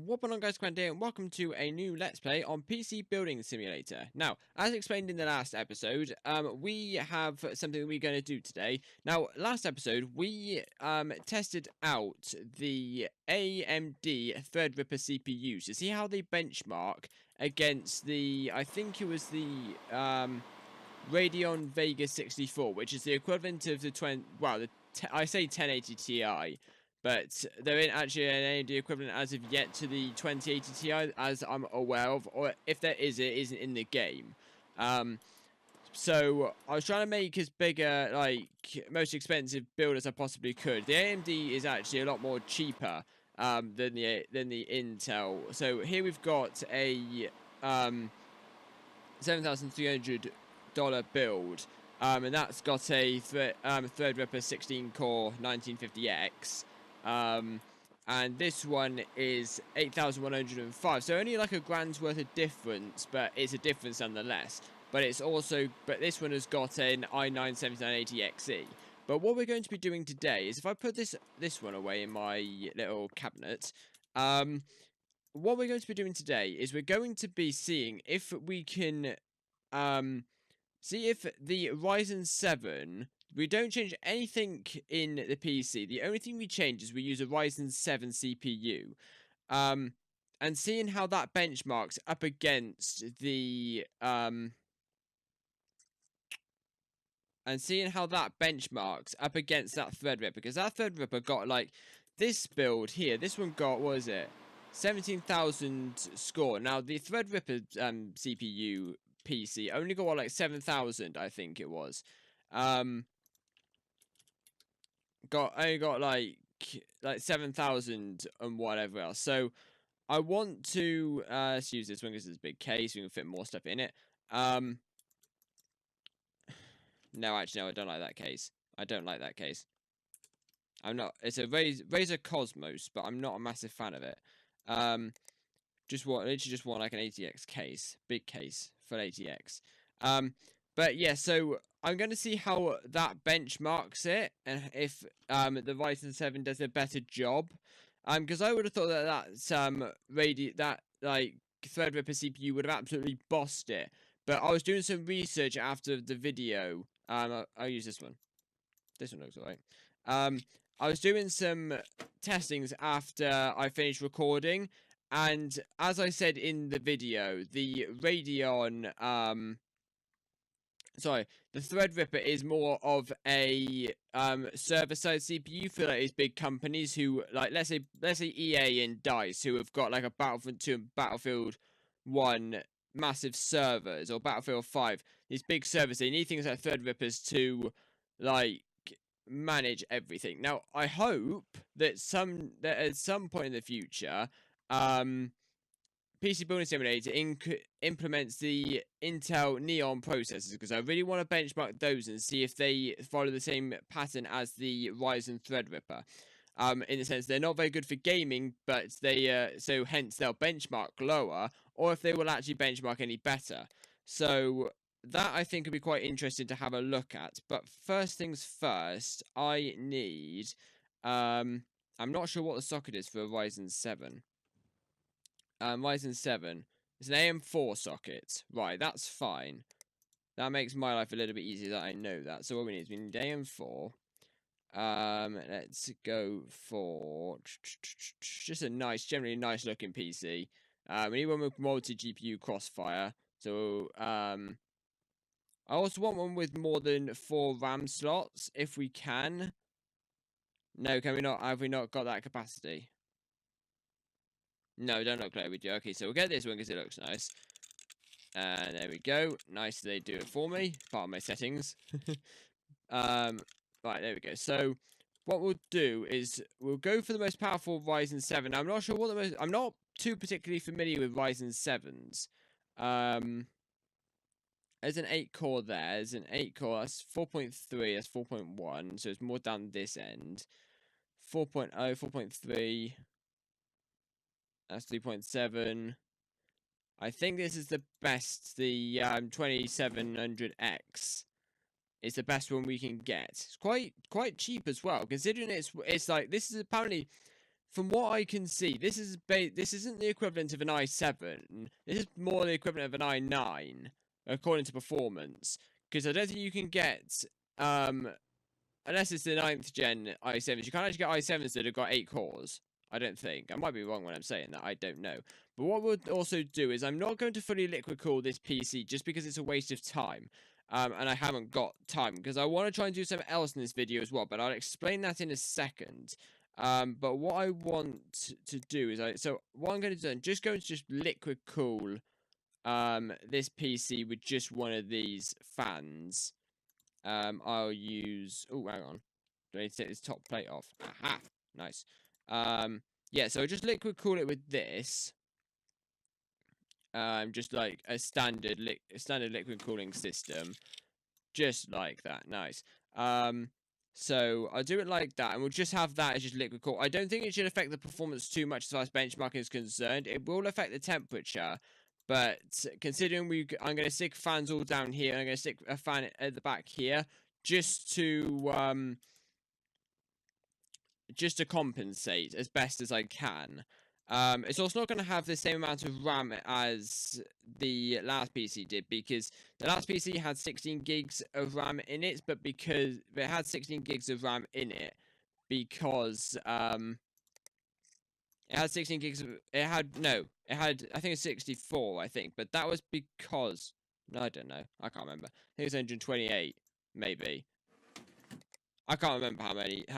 What on guys, Grant here, and welcome to a new Let's Play on PC Building Simulator. Now, as explained in the last episode, we have something we're going to do today. Now, last episode, we tested out the AMD Threadripper CPUs to see how they benchmark against the, I think it was the Radeon Vega 64, which is the equivalent of the I say 1080 Ti. But there ain't actually an AMD equivalent as of yet to the 2080 Ti, as I'm aware of, or if there is, it isn't in the game. So I was trying to make as big a, most expensive build as I possibly could. The AMD is actually a lot more cheaper than the Intel. So here we've got a $7,300 build, and that's got a Threadripper 16-core 1950X. And this one is 8,105, so only like a grand's worth of difference, but it's a difference nonetheless. But it's also, this one has got an i9 7980XE. But what we're going to be doing today is, if I put this one away in my little cabinet, what we're going to be doing today is we're going to be seeing if we can see if the Ryzen 7. We don't change anything in the PC. The only thing we change is we use a Ryzen 7 CPU. And seeing how that benchmarks up against the Threadripper, because that Threadripper got like this build here. This one got, what was it, 17,000 score. Now the Threadripper CPU PC only got what, like 7,000, I think it was. Only got like 7,000 and whatever else. So I want to let's use this one because it's a big case. We can fit more stuff in it. No, actually, no, I don't like that case. I don't like that case. It's a Razer Cosmos, but I'm not a massive fan of it. Literally just want like an ATX case, big case for ATX. But yeah, so I'm going to see how that benchmarks it, and if the Ryzen 7 does a better job. Because I would have thought that Threadripper CPU would have absolutely bossed it. But I was doing some research after the video. I'll use this one. This one looks alright. I was doing some testings after I finished recording, and as I said in the video, the Radeon the Threadripper is more of a server-side CPU for like these big companies who, like, let's say EA and DICE, who have got like a Battlefield 2 and Battlefield 1 massive servers, or Battlefield 5, these big servers. They need things like Threadrippers to like manage everything. Now I hope that at some point in the future, PC Building Simulator implements the Intel Neon processors, because I really want to benchmark those and see if they follow the same pattern as the Ryzen Threadripper. In the sense they're not very good for gaming, but they so hence they'll benchmark lower, or if they will actually benchmark any better. So that I think would be quite interesting to have a look at. But first things first, I need I'm not sure what the socket is for a Ryzen 7. Ryzen 7. It's an AM4 socket. Right, that's fine. That makes my life a little bit easier that I know that. So what we need is we need AM4. Let's go for just a nice, generally nice looking PC. We need one with multi-GPU crossfire. So, I also want one with more than 4 RAM slots, if we can. No, can we not? Have we not got that capacity? No, don't look like we do. Okay, so we'll get this one because it looks nice. And there we go. Nice, they do it for me. Part of my settings. Right, there we go. So what we'll do is we'll go for the most powerful Ryzen 7. I'm not sure what I'm not too particularly familiar with Ryzen 7s. There's an 8-core there. There's an 8-core. That's 4.3. That's 4.1. So it's more down this end. 4.0, 4.3. That's 3.7. I think this is the best. The 2700X is the best one we can get. It's quite cheap as well, considering it's like, this is apparently from what I can see, this isn't the equivalent of an i7. This is more the equivalent of an i9, according to performance. Because I don't think you can get, unless it's the 9th gen i7s, you can't actually get i7s that have got 8 cores. I don't think. I might be wrong when I'm saying that. I don't know. But what we'll also do is I'm not going to fully liquid cool this PC just because it's a waste of time. And I haven't got time because I want to try and do something else in this video as well. But I'll explain that in a second. But what I want to do is what I'm going to do, I'm just going to liquid cool this PC with just one of these fans. I'll use, oh, hang on. Do I need to take this top plate off? Aha! Nice. Yeah, so just liquid cool it with this. Just like a standard liquid cooling system. Just like that. Nice. So I'll do it like that, and we'll just have that as just liquid cool. I don't think it should affect the performance too much as far as benchmarking is concerned. It will affect the temperature, but considering I'm going to stick fans all down here, and I'm going to stick a fan at the back here, just to compensate as best as I can. It's also not going to have the same amount of RAM as the last PC did, because the last PC had 16 gigs of RAM in it, but because it had 16 gigs of RAM in it, because it had 16 gigs of, it had, I think it's 64, I think, but that was because, no, I don't know, I can't remember, I think it's 128, maybe. I can't remember how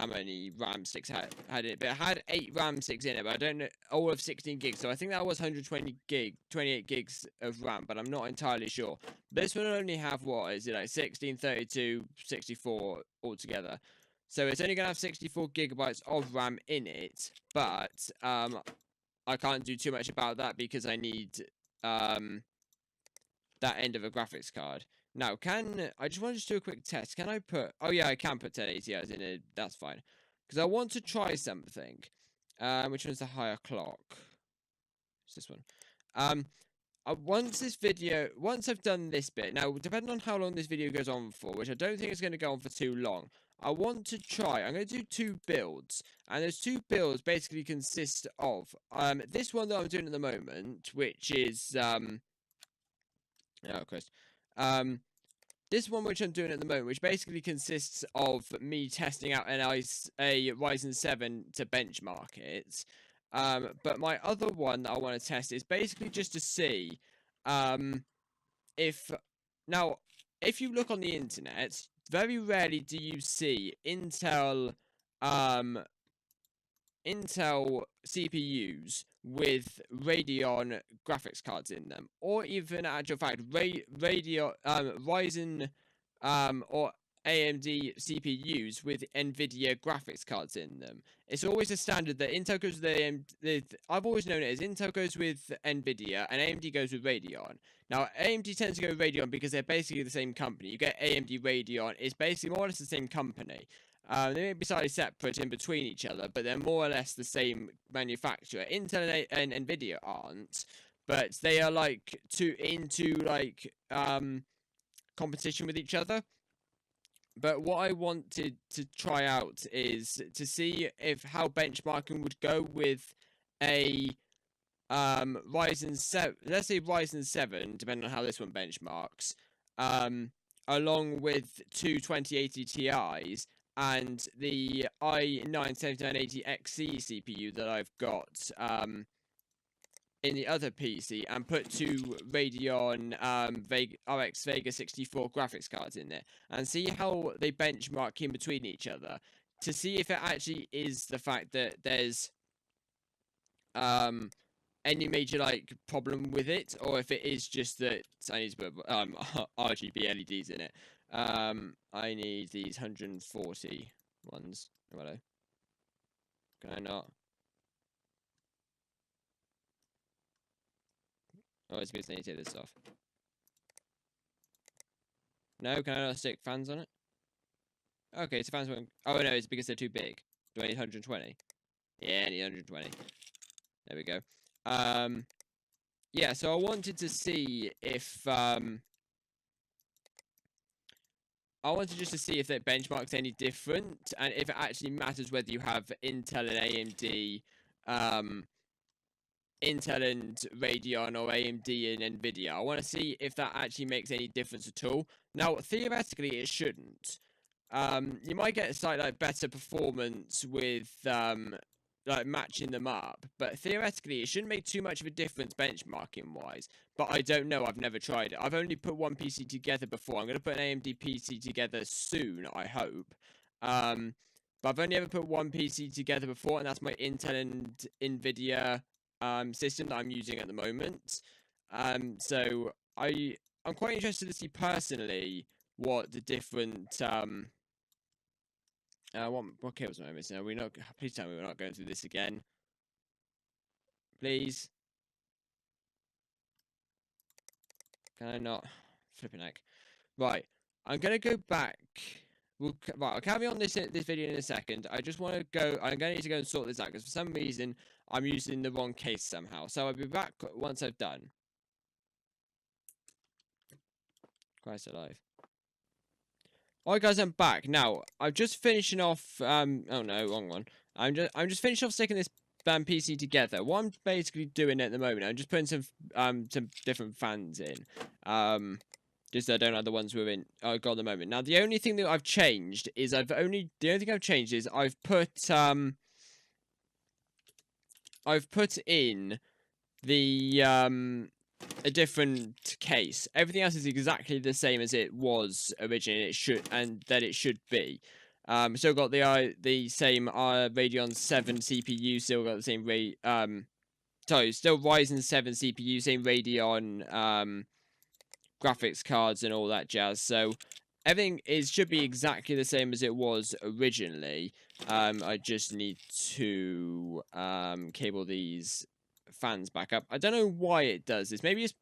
many RAM sticks had in it, but it had 8 RAM sticks in it, but I don't know, all of 16 gigs, so I think that was 28 gigs of RAM, but I'm not entirely sure. This one will only have, what is it, like 16, 32, 64 altogether. So it's only going to have 64 gigabytes of RAM in it, but I can't do too much about that because I need that end of a graphics card. Now, I just want to do a quick test. Can I put, oh yeah, I can put 1080 Ti in it, that's fine. Because I want to try something. Which one's the higher clock? It's this one. Once I've done this bit, now, depending on how long this video goes on for, which I don't think it's going to go on for too long, I'm going to do 2 builds, and those 2 builds basically consist of, this one that I'm doing at the moment, which is, oh, Christ. This one which I'm doing at the moment, which basically consists of me testing out a Ryzen 7 to benchmark it. But my other one that I want to test is basically just to see if you look on the internet, very rarely do you see Intel CPUs with Radeon graphics cards in them, or even, actual fact, Ryzen or AMD CPUs with NVIDIA graphics cards in them. It's always a standard that Intel goes with I've always known it as Intel goes with NVIDIA and AMD goes with Radeon. Now, AMD tends to go with Radeon because they're basically the same company. You get AMD Radeon, it's basically more or less the same company. They may be slightly separate in between each other, but they're more or less the same manufacturer. Intel and NVIDIA aren't, but they are like competition with each other. But what I wanted to try out is to see how benchmarking would go with a Ryzen 7, let's say Ryzen 7, depending on how this one benchmarks, along with 2 2080 Ti's, and the i9-7980XE CPU that I've got in the other PC, and put 2 Radeon RX Vega 64 graphics cards in there, and see how they benchmark in between each other, to see if it actually is the fact that there's any major problem with it, or if it is just that I need to put RGB LEDs in it. I need these 140 ones. Hello. Can I not? Oh, it's because I need to take this off. No, can I not stick fans on it? Okay, so fans won't. Oh no, it's because they're too big. Do I need 120? Yeah, I need 120. There we go. Yeah, so I wanted to see if I wanted just to see if it benchmarks any different, and if it actually matters whether you have Intel and AMD Intel and Radeon or AMD and Nvidia. I want to see if that actually makes any difference at all. Now, theoretically, it shouldn't. You might get a slightly better performance with like matching them up, but theoretically, it shouldn't make too much of a difference benchmarking wise. But I don't know. I've never tried it. I've only put one PC together before. I'm going to put an AMD PC together soon, I hope. But I've only ever put one PC together before, and that's my Intel and Nvidia system that I'm using at the moment. So I'm quite interested to see personally what the different what cables am I missing? Are we not? Please tell me we're not going through this again. Please. Can I not? Flipping heck. Right. I'm gonna go back. Right, I'll carry on this video in a second. I just want to go. I'm gonna need to go and sort this out because for some reason I'm using the wrong case somehow. So I'll be back once I've done. Christ alive. Alright guys, I'm back. Now, I'm just finishing off oh no, wrong one. I'm just finishing off sticking this PC together. What I'm basically doing at the moment, I'm just putting some different fans in. Just so I don't have the ones we're in got at the moment. Now the only thing that I've changed is I've put in the a different case. Everything else is exactly the same as it was originally. It should be. Still got the same Radeon 7 CPU. Still got the same still Ryzen 7 CPU. Same Radeon graphics cards and all that jazz. So everything should be exactly the same as it was originally. I just need to cable these fans back up. I don't know why it does this. Maybe it's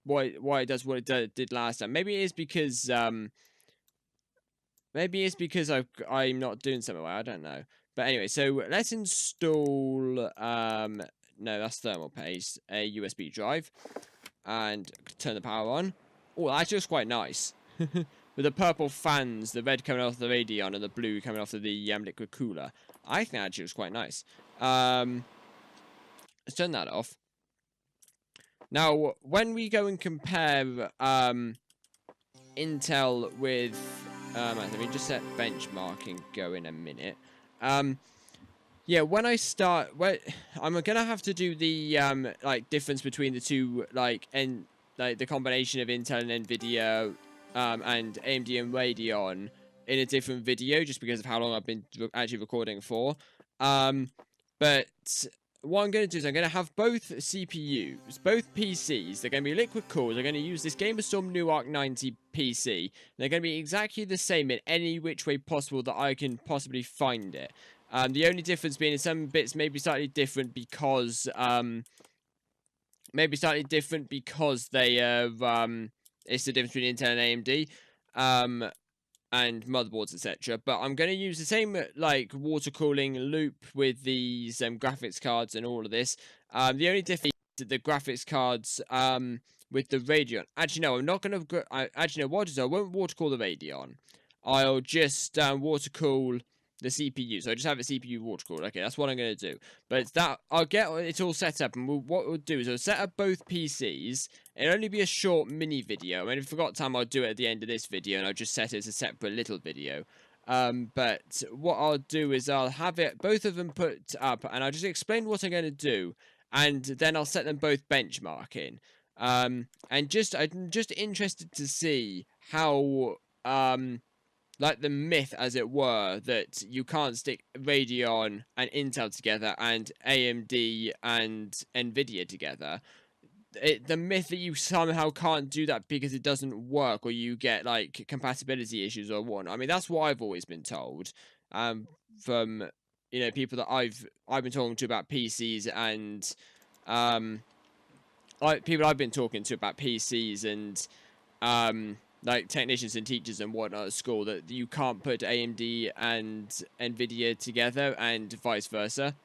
why it does what it did last time. Maybe it's because I'm not doing something right. I don't know. But anyway, so let's install no, that's thermal paste, a USB drive, and turn the power on. Oh, that looks quite nice. With the purple fans, the red coming off the Radeon and the blue coming off of the liquid cooler. I think that actually looks quite nice. Let's turn that off. Now, when we go and compare Intel with... let me just set benchmarking go in a minute. Yeah, when I start... I'm going to have to do the difference between the two, the combination of Intel and Nvidia and AMD and Radeon in a different video, just because of how long I've been actually recording for. But what I'm going to do is I'm going to have both CPUs, both PCs. They're going to be liquid cooled. They're going to use this GamerStorm Newark 90 PC. They're going to be exactly the same in any which way possible that I can possibly find it. The only difference being in some bits maybe slightly different because they are it's the difference between Intel and AMD. And motherboards, etc. But I'm going to use the same water cooling loop with these graphics cards and all of this. The only difference is the graphics cards with the Radeon. Actually, no, I'm not going to. Actually, no. What is? I won't water cool the Radeon. I'll just water cool the CPU. So I just have a CPU water cooled. Okay, that's what I'm going to do. But it's that I'll get it all set up, and what we'll do is I'll set up both PCs. It'll only be a short mini video. I mean, if I forgot time, I'll do it at the end of this video, and I'll just set it as a separate little video. But what I'll do is I'll have both of them put up, and I'll just explain what I'm going to do, and then I'll set them both benchmarking. And I'm just interested to see how the myth, as it were, that you can't stick Radeon and Intel together and AMD and Nvidia together. The myth that you somehow can't do that because it doesn't work, or you get compatibility issues or whatnot. I mean, that's what I've always been told from people that I've been talking to about PCs and people I've been talking to about PCs and technicians and teachers and whatnot at school, that you can't put AMD and Nvidia together and vice versa.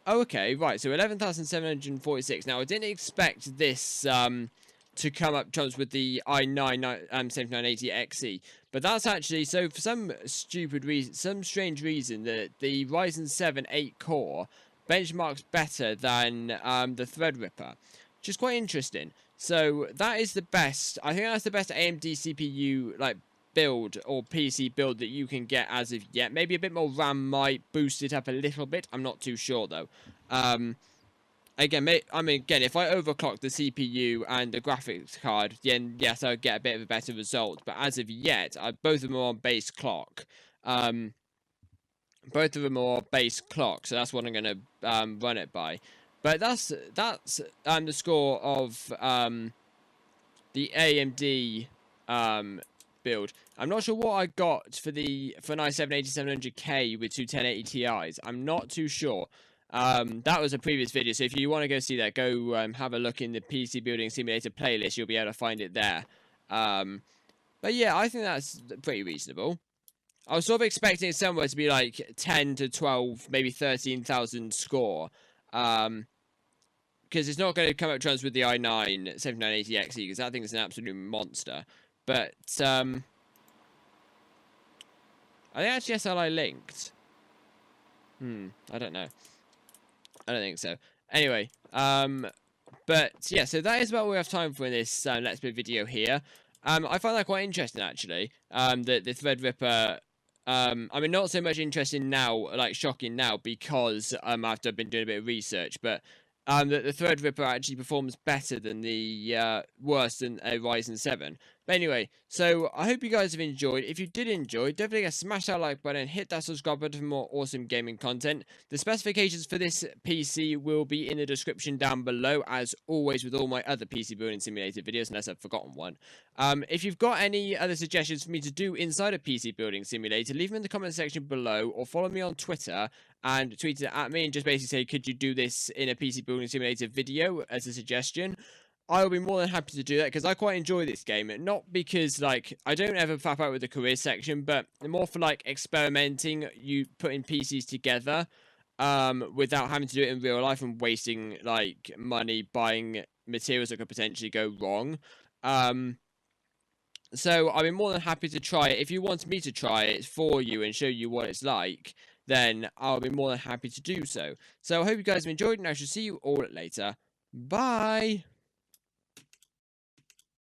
Oh, okay, right, so 11,746. Now, I didn't expect this to come up chunks with the i9 7980XE, but that's actually, so for some strange reason, that the Ryzen 7 8-core benchmarks better than the Threadripper, which is quite interesting. So that is the best. I think that's the best AMD CPU like build or PC build that you can get as of yet. Maybe a bit more RAM might boost it up a little bit. I'm not too sure though. Again, if I overclock the CPU and the graphics card, then yes, I would get a bit of a better result. But as of yet, both of them are on base clock. Both of them are base clock, so that's what I'm going to run it by. But that's the score of the AMD build. I'm not sure what I got for an i7-8700K with two 1080 Ti's. I'm not too sure. That was a previous video, so if you want to go see that, go have a look in the PC Building Simulator playlist. You'll be able to find it there. But yeah, I think that's pretty reasonable. I was sort of expecting it somewhere to be like 10 to 12, maybe 13,000 score. Because it's not going to come up trans with the i9 7980XE, because that thing is an absolute monster. But, I think actually SLI linked. I don't know. I don't think so. Anyway, but yeah, so that is about all we have time for in this Let's Play video here. I find that quite interesting, actually. The Threadripper, I mean, not so much interesting now, like shocking now, because after I've been doing a bit of research, but the Threadripper actually performs better than worse than a Ryzen 7. But anyway, so I hope you guys have enjoyed. If you did enjoy, don't forget to smash that like button, hit that subscribe button for more awesome gaming content. The specifications for this PC will be in the description down below, as always with all my other PC building simulator videos, unless I've forgotten one. If you've got any other suggestions for me to do inside a PC building simulator, leave them in the comment section below, or follow me on Twitter and tweet it at me and just basically say, could you do this in a PC building simulator video as a suggestion? I will be more than happy to do that, because I quite enjoy this game. Not because, like, I don't ever flap out with the career section, but more for, like, experimenting, you putting PCs together, without having to do it in real life and wasting, like, money buying materials that could potentially go wrong. So I'll be more than happy to try it. If you want me to try it for you and show you what it's like, then I'll be more than happy to do so. So I hope you guys have enjoyed, and I shall see you all later. Bye!